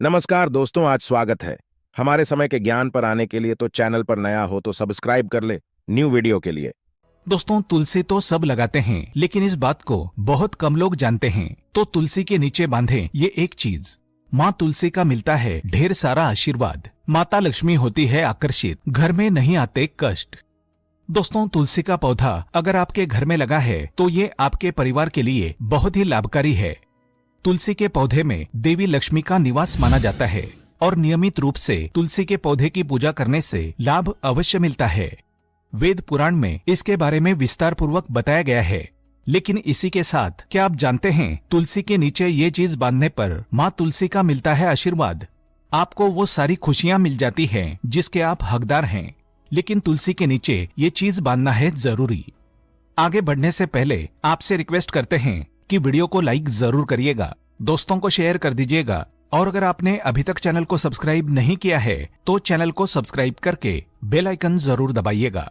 नमस्कार दोस्तों, आज स्वागत है हमारे समय के ज्ञान पर आने के लिए। तो चैनल पर नया हो तो सब्सक्राइब कर ले न्यू वीडियो के लिए। दोस्तों, तुलसी तो सब लगाते हैं, लेकिन इस बात को बहुत कम लोग जानते हैं। तो तुलसी के नीचे बांधे ये एक चीज। माँ तुलसी का मिलता है ढेर सारा आशीर्वाद। माता लक्ष्मी होती है आकर्षित, घर में नहीं आते कष्ट। दोस्तों, तुलसी का पौधा अगर आपके घर में लगा है तो ये आपके परिवार के लिए बहुत ही लाभकारी है। तुलसी के पौधे में देवी लक्ष्मी का निवास माना जाता है और नियमित रूप से तुलसी के पौधे की पूजा करने से लाभ अवश्य मिलता है। वेद पुराण में इसके बारे में विस्तार पूर्वक बताया गया है। लेकिन इसी के साथ क्या आप जानते हैं, तुलसी के नीचे ये चीज बांधने पर माँ तुलसी का मिलता है आशीर्वाद। आपको वो सारी खुशियाँ मिल जाती हैं जिसके आप हकदार हैं। लेकिन तुलसी के नीचे ये चीज बांधना है जरूरी। आगे बढ़ने से पहले आपसे रिक्वेस्ट करते हैं कि वीडियो को लाइक जरूर करिएगा, दोस्तों को शेयर कर दीजिएगा, और अगर आपने अभी तक चैनल को सब्सक्राइब नहीं किया है तो चैनल को सब्सक्राइब करके बेल आइकन जरूर दबाइएगा।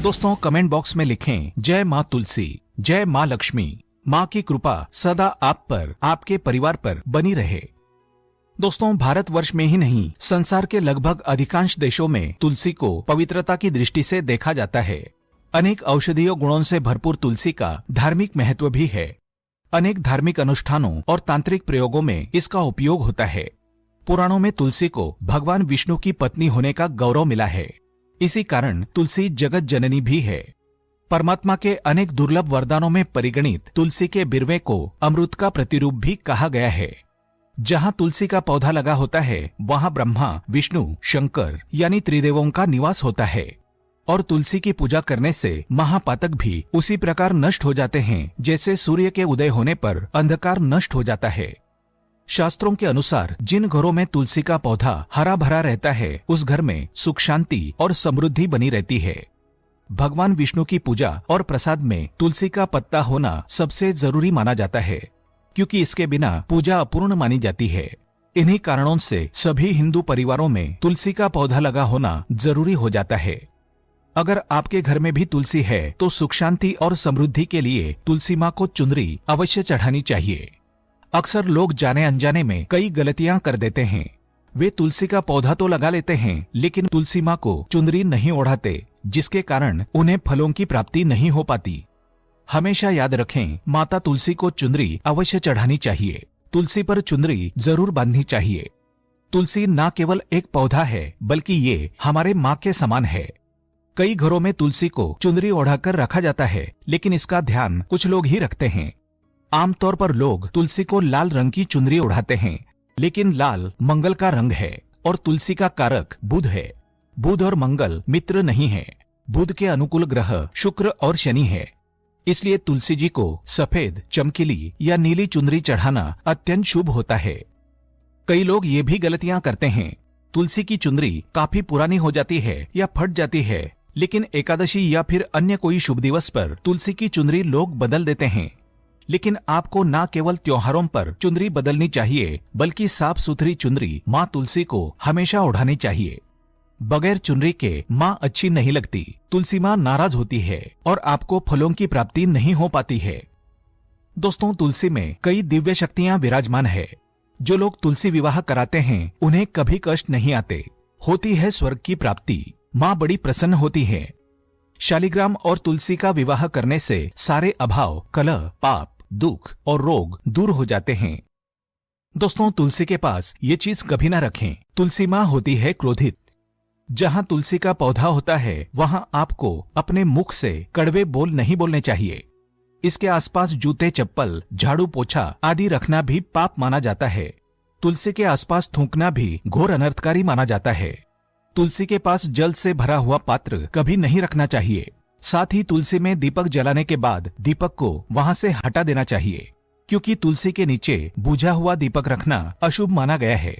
दोस्तों, कमेंट बॉक्स में लिखें जय माँ तुलसी, जय माँ लक्ष्मी। माँ की कृपा सदा आप पर, आपके परिवार पर बनी रहे। दोस्तों, भारतवर्ष में ही नहीं, संसार के लगभग अधिकांश देशों में तुलसी को पवित्रता की दृष्टि से देखा जाता है। अनेक औषधीय गुणों से भरपूर तुलसी का धार्मिक महत्व भी है। अनेक धार्मिक अनुष्ठानों और तांत्रिक प्रयोगों में इसका उपयोग होता है। पुराणों में तुलसी को भगवान विष्णु की पत्नी होने का गौरव मिला है। इसी कारण तुलसी जगत जननी भी है। परमात्मा के अनेक दुर्लभ वरदानों में परिगणित तुलसी के बिरवे को अमृत का प्रतिरूप भी कहा गया है। जहाँ तुलसी का पौधा लगा होता है वहाँ ब्रह्मा, विष्णु, शंकर यानी त्रिदेवों का निवास होता है। और तुलसी की पूजा करने से महापातक भी उसी प्रकार नष्ट हो जाते हैं जैसे सूर्य के उदय होने पर अंधकार नष्ट हो जाता है। शास्त्रों के अनुसार जिन घरों में तुलसी का पौधा हरा भरा रहता है उस घर में सुख शांति और समृद्धि बनी रहती है। भगवान विष्णु की पूजा और प्रसाद में तुलसी का पत्ता होना सबसे जरूरी माना जाता है, क्योंकि इसके बिना पूजा अपूर्ण मानी जाती है। इन्हीं कारणों से सभी हिंदू परिवारों में तुलसी का पौधा लगा होना जरूरी हो जाता है। अगर आपके घर में भी तुलसी है तो सुख शांति और समृद्धि के लिए तुलसी माँ को चुनरी अवश्य चढ़ानी चाहिए। अक्सर लोग जाने अनजाने में कई गलतियां कर देते हैं। वे तुलसी का पौधा तो लगा लेते हैं लेकिन तुलसी माँ को चुनरी नहीं ओढ़ाते, जिसके कारण उन्हें फलों की प्राप्ति नहीं हो पाती। हमेशा याद रखें, माता तुलसी को चुनरी अवश्य चढ़ानी चाहिए। तुलसी पर चुनरी जरूर बांधनी चाहिए। तुलसी न केवल एक पौधा है बल्कि ये हमारे माँ के समान है। कई घरों में तुलसी को चुनरी ओढ़ाकर रखा जाता है, लेकिन इसका ध्यान कुछ लोग ही रखते हैं। आमतौर पर लोग तुलसी को लाल रंग की चुनरी ओढ़ाते हैं, लेकिन लाल मंगल का रंग है और तुलसी का कारक बुध है। बुध और मंगल मित्र नहीं है। बुध के अनुकूल ग्रह शुक्र और शनि है। इसलिए तुलसी जी को सफेद, चमकीली या नीली चुनरी चढ़ाना अत्यंत शुभ होता है। कई लोग ये भी गलतियां करते हैं। तुलसी की चुनरी काफी पुरानी हो जाती है या फट जाती है, लेकिन एकादशी या फिर अन्य कोई शुभ दिवस पर तुलसी की चुनरी लोग बदल देते हैं। लेकिन आपको न केवल त्योहारों पर चुनरी बदलनी चाहिए बल्कि साफ सुथरी चुनरी माँ तुलसी को हमेशा ओढ़ानी चाहिए। बगैर चुनरी के माँ अच्छी नहीं लगती। तुलसी माँ नाराज होती है और आपको फलों की प्राप्ति नहीं हो पाती है। दोस्तों, तुलसी में कई दिव्य शक्तियाँ विराजमान है। जो लोग तुलसी विवाह कराते हैं उन्हें कभी कष्ट नहीं आते। होती है स्वर्ग की प्राप्ति। माँ बड़ी प्रसन्न होती है। शालिग्राम और तुलसी का विवाह करने से सारे अभाव, कलह, पाप, दुख और रोग दूर हो जाते हैं। दोस्तों, तुलसी के पास ये चीज कभी ना रखें। तुलसी माँ होती है क्रोधित। जहाँ तुलसी का पौधा होता है वहाँ आपको अपने मुख से कड़वे बोल नहीं बोलने चाहिए। इसके आसपास जूते, चप्पल, झाड़ू, पोछा आदि रखना भी पाप माना जाता है। तुलसी के आसपास थूकना भी घोर अनर्थकारी माना जाता है। तुलसी के पास जल से भरा हुआ पात्र कभी नहीं रखना चाहिए। साथ ही तुलसी में दीपक जलाने के बाद दीपक को वहां से हटा देना चाहिए, क्योंकि तुलसी के नीचे बुझा हुआ दीपक रखना अशुभ माना गया है।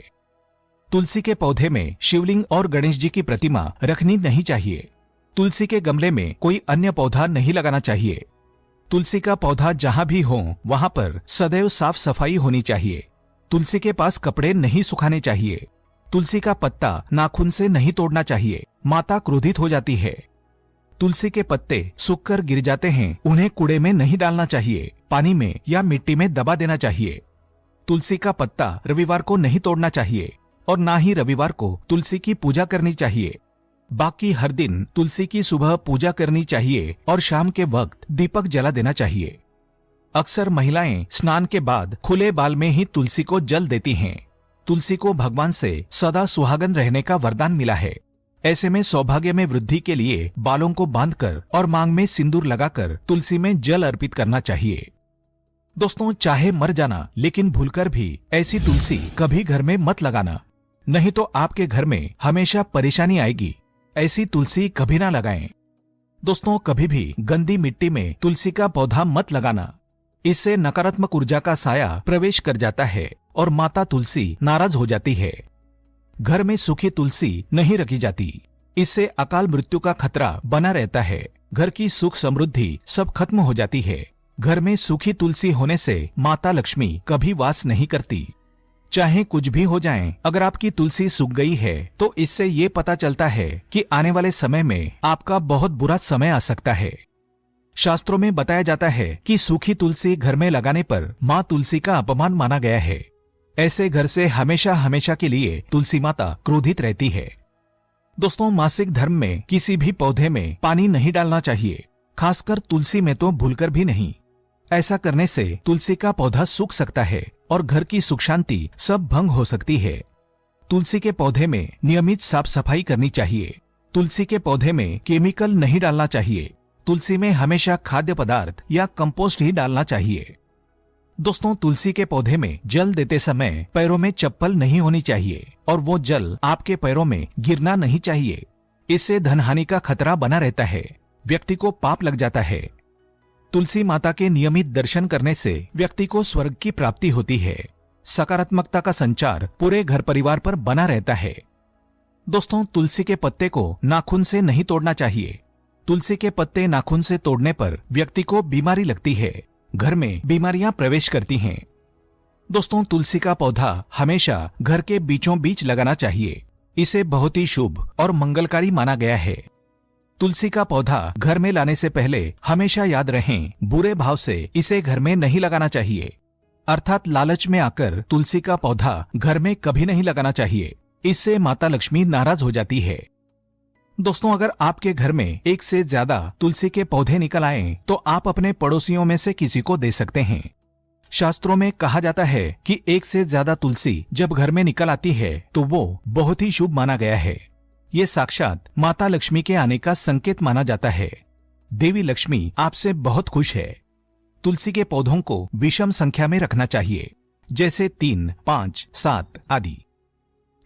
तुलसी के पौधे में शिवलिंग और गणेश जी की प्रतिमा रखनी नहीं चाहिए। तुलसी के गमले में कोई अन्य पौधा नहीं लगाना चाहिए। तुलसी का पौधा जहाँ भी हो वहाँ पर सदैव साफ सफाई होनी चाहिए। तुलसी के पास कपड़े नहीं सुखाने चाहिए। तुलसी का पत्ता नाखून से नहीं तोड़ना चाहिए, माता क्रोधित हो जाती है। तुलसी के पत्ते सूखकर गिर जाते हैं, उन्हें कूड़े में नहीं डालना चाहिए, पानी में या मिट्टी में दबा देना चाहिए। तुलसी का पत्ता रविवार को नहीं तोड़ना चाहिए और ना ही रविवार को तुलसी की पूजा करनी चाहिए। बाकी हर दिन तुलसी की सुबह पूजा करनी चाहिए और शाम के वक्त दीपक जला देना चाहिए। अक्सर महिलाएं स्नान के बाद खुले बाल में ही तुलसी को जल देती हैं। तुलसी को भगवान से सदा सुहागन रहने का वरदान मिला है। ऐसे में सौभाग्य में वृद्धि के लिए बालों को बांधकर और मांग में सिंदूर लगाकर तुलसी में जल अर्पित करना चाहिए। दोस्तों, चाहे मर जाना लेकिन भूलकर भी ऐसी तुलसी कभी घर में मत लगाना, नहीं तो आपके घर में हमेशा परेशानी आएगी। ऐसी तुलसी कभी ना लगाएं। दोस्तों, कभी भी गंदी मिट्टी में तुलसी का पौधा मत लगाना। इससे नकारात्मक ऊर्जा का साया प्रवेश कर जाता है और माता तुलसी नाराज हो जाती है। घर में सूखी तुलसी नहीं रखी जाती। इससे अकाल मृत्यु का खतरा बना रहता है। घर की सुख समृद्धि सब खत्म हो जाती है। घर में सूखी तुलसी होने से माता लक्ष्मी कभी वास नहीं करती। चाहे कुछ भी हो जाए, अगर आपकी तुलसी सूख गई है तो इससे ये पता चलता है कि आने वाले समय में आपका बहुत बुरा समय आ सकता है। शास्त्रों में बताया जाता है कि सूखी तुलसी घर में लगाने पर माँ तुलसी का अपमान माना गया है। ऐसे घर से हमेशा हमेशा के लिए तुलसी माता क्रोधित रहती है। दोस्तों, मासिक धर्म में किसी भी पौधे में पानी नहीं डालना चाहिए, खासकर तुलसी में तो भूलकर भी नहीं। ऐसा करने से तुलसी का पौधा सूख सकता है और घर की सुख शांति सब भंग हो सकती है। तुलसी के पौधे में नियमित साफ सफाई करनी चाहिए। तुलसी के पौधे में केमिकल नहीं डालना चाहिए। तुलसी में हमेशा खाद्य पदार्थ या कंपोस्ट ही डालना चाहिए। दोस्तों, तुलसी के पौधे में जल देते समय पैरों में चप्पल नहीं होनी चाहिए और वो जल आपके पैरों में गिरना नहीं चाहिए। इससे धनहानि का खतरा बना रहता है। व्यक्ति को पाप लग जाता है। तुलसी माता के नियमित दर्शन करने से व्यक्ति को स्वर्ग की प्राप्ति होती है। सकारात्मकता का संचार पूरे घर परिवार पर बना रहता है। दोस्तों, तुलसी के पत्ते को नाखून से नहीं तोड़ना चाहिए। तुलसी के पत्ते नाखून से तोड़ने पर व्यक्ति को बीमारी लगती है। घर में बीमारियां प्रवेश करती हैं। दोस्तों, तुलसी का पौधा हमेशा घर के बीचों बीच लगाना चाहिए। इसे बहुत ही शुभ और मंगलकारी माना गया है। तुलसी का पौधा घर में लाने से पहले हमेशा याद रहें, बुरे भाव से इसे घर में नहीं लगाना चाहिए। अर्थात लालच में आकर तुलसी का पौधा घर में कभी नहीं लगाना चाहिए। इससे माता लक्ष्मी नाराज हो जाती है। दोस्तों, अगर आपके घर में एक से ज्यादा तुलसी के पौधे निकल आएं, तो आप अपने पड़ोसियों में से किसी को दे सकते हैं। शास्त्रों में कहा जाता है कि एक से ज्यादा तुलसी जब घर में निकल आती है तो वो बहुत ही शुभ माना गया है। ये साक्षात माता लक्ष्मी के आने का संकेत माना जाता है। देवी लक्ष्मी आपसे बहुत खुश है। तुलसी के पौधों को विषम संख्या में रखना चाहिए, जैसे 3, 5, 7 आदि।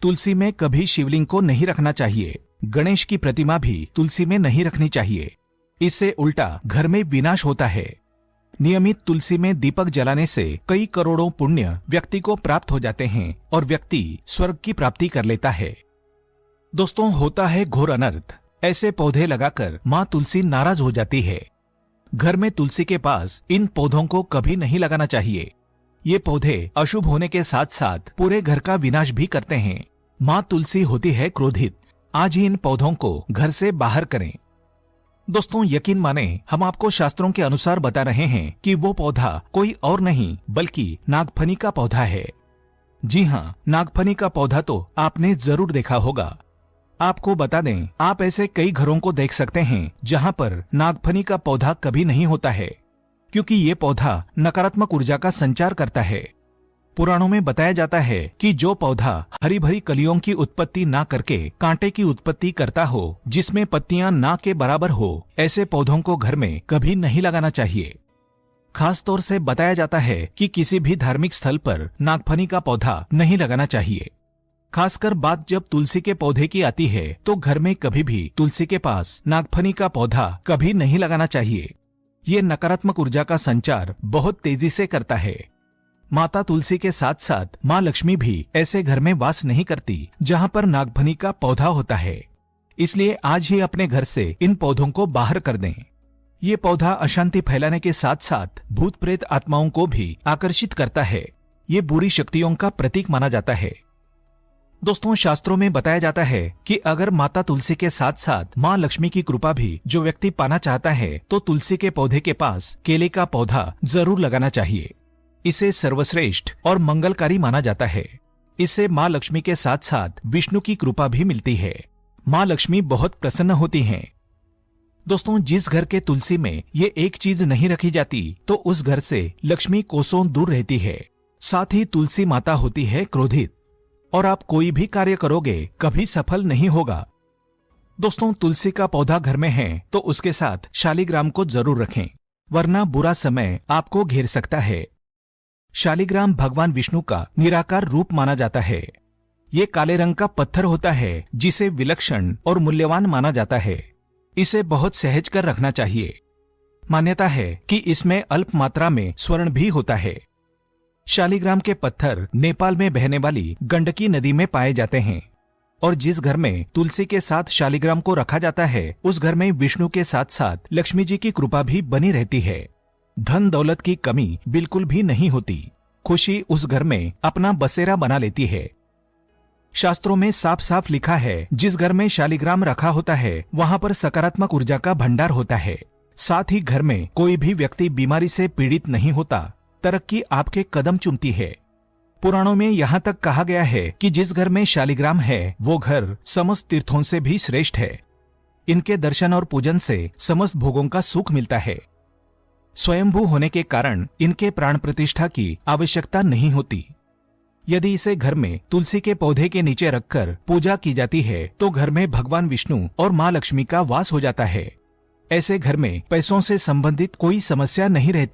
तुलसी में कभी शिवलिंग को नहीं रखना चाहिए। गणेश की प्रतिमा भी तुलसी में नहीं रखनी चाहिए। इससे उल्टा घर में विनाश होता है। नियमित तुलसी में दीपक जलाने से कई करोड़ों पुण्य व्यक्ति को प्राप्त हो जाते हैं और व्यक्ति स्वर्ग की प्राप्ति कर लेता है। दोस्तों, होता है घोर अनर्थ। ऐसे पौधे लगाकर माँ तुलसी नाराज हो जाती है। घर में तुलसी के पास इन पौधों को कभी नहीं लगाना चाहिए। ये पौधे अशुभ होने के साथ साथ पूरे घर का विनाश भी करते हैं। माँ तुलसी होती है क्रोधित। आज ही इन पौधों को घर से बाहर करें। दोस्तों, यकीन माने, हम आपको शास्त्रों के अनुसार बता रहे हैं कि वो पौधा कोई और नहीं बल्कि नागफनी का पौधा है। जी हाँ, नागफनी का पौधा तो आपने जरूर देखा होगा। आपको बता दें, आप ऐसे कई घरों को देख सकते हैं जहां पर नागफनी का पौधा कभी नहीं होता है, क्योंकि ये पौधा नकारात्मक ऊर्जा का संचार करता है। पुराणों में बताया जाता है कि जो पौधा हरी भरी कलियों की उत्पत्ति ना करके कांटे की उत्पत्ति करता हो, जिसमें पत्तियां ना के बराबर हो, ऐसे पौधों को घर में कभी नहीं लगाना चाहिए। खास तौर से बताया जाता है कि किसी भी धार्मिक स्थल पर नागफनी का पौधा नहीं लगाना चाहिए। खासकर बात जब तुलसी के पौधे की आती है तो घर में कभी भी तुलसी के पास नागफनी का पौधा कभी नहीं लगाना चाहिए। ये नकारात्मक ऊर्जा का संचार बहुत तेजी से करता है। माता तुलसी के साथ साथ माँ लक्ष्मी भी ऐसे घर में वास नहीं करती जहाँ पर नागफनी का पौधा होता है। इसलिए आज ही अपने घर से इन पौधों को बाहर कर दें। ये पौधा अशांति फैलाने के साथ साथ भूत प्रेत आत्माओं को भी आकर्षित करता है। ये बुरी शक्तियों का प्रतीक माना जाता है। दोस्तों, शास्त्रों में बताया जाता है कि अगर माता तुलसी के साथ साथ माँ लक्ष्मी की कृपा भी जो व्यक्ति पाना चाहता है तो तुलसी के पौधे के पास केले का पौधा जरूर लगाना चाहिए। इसे सर्वश्रेष्ठ और मंगलकारी माना जाता है। इससे माँ लक्ष्मी के साथ साथ विष्णु की कृपा भी मिलती है। माँ लक्ष्मी बहुत प्रसन्न होती हैं। दोस्तों, जिस घर के तुलसी में ये एक चीज नहीं रखी जाती तो उस घर से लक्ष्मी कोसों दूर रहती है। साथ ही तुलसी माता होती है क्रोधित और आप कोई भी कार्य करोगे कभी सफल नहीं होगा। दोस्तों, तुलसी का पौधा घर में है तो उसके साथ शालिग्राम को जरूर रखें, वरना बुरा समय आपको घेर सकता है। शालिग्राम भगवान विष्णु का निराकार रूप माना जाता है। ये काले रंग का पत्थर होता है जिसे विलक्षण और मूल्यवान माना जाता है। इसे बहुत सहज कर रखना चाहिए। मान्यता है कि इसमें अल्प मात्रा में स्वर्ण भी होता है। शालिग्राम के पत्थर नेपाल में बहने वाली गंडकी नदी में पाए जाते हैं और जिस घर में तुलसी के साथ शालिग्राम को रखा जाता है उस घर में विष्णु के साथ साथ लक्ष्मी जी की कृपा भी बनी रहती है। धन दौलत की कमी बिल्कुल भी नहीं होती। खुशी उस घर में अपना बसेरा बना लेती है। शास्त्रों में साफ साफ लिखा है, जिस घर में शालिग्राम रखा होता है वहां पर सकारात्मक ऊर्जा का भंडार होता है। साथ ही घर में कोई भी व्यक्ति बीमारी से पीड़ित नहीं होता, तरक्की आपके कदम चूमती है। पुराणों में यहाँ तक कहा गया है कि जिस घर में शालिग्राम है वो घर समस्त तीर्थों से भी श्रेष्ठ है। इनके दर्शन और पूजन से समस्त भोगों का सुख मिलता है। स्वयंभू होने के कारण इनके प्राण प्रतिष्ठा की आवश्यकता नहीं होती। यदि इसे घर में तुलसी के पौधे के नीचे रखकर पूजा की जाती है तो घर में भगवान विष्णु और माँ लक्ष्मी का वास हो जाता है। ऐसे घर में पैसों से संबंधित कोई समस्या नहीं रहती।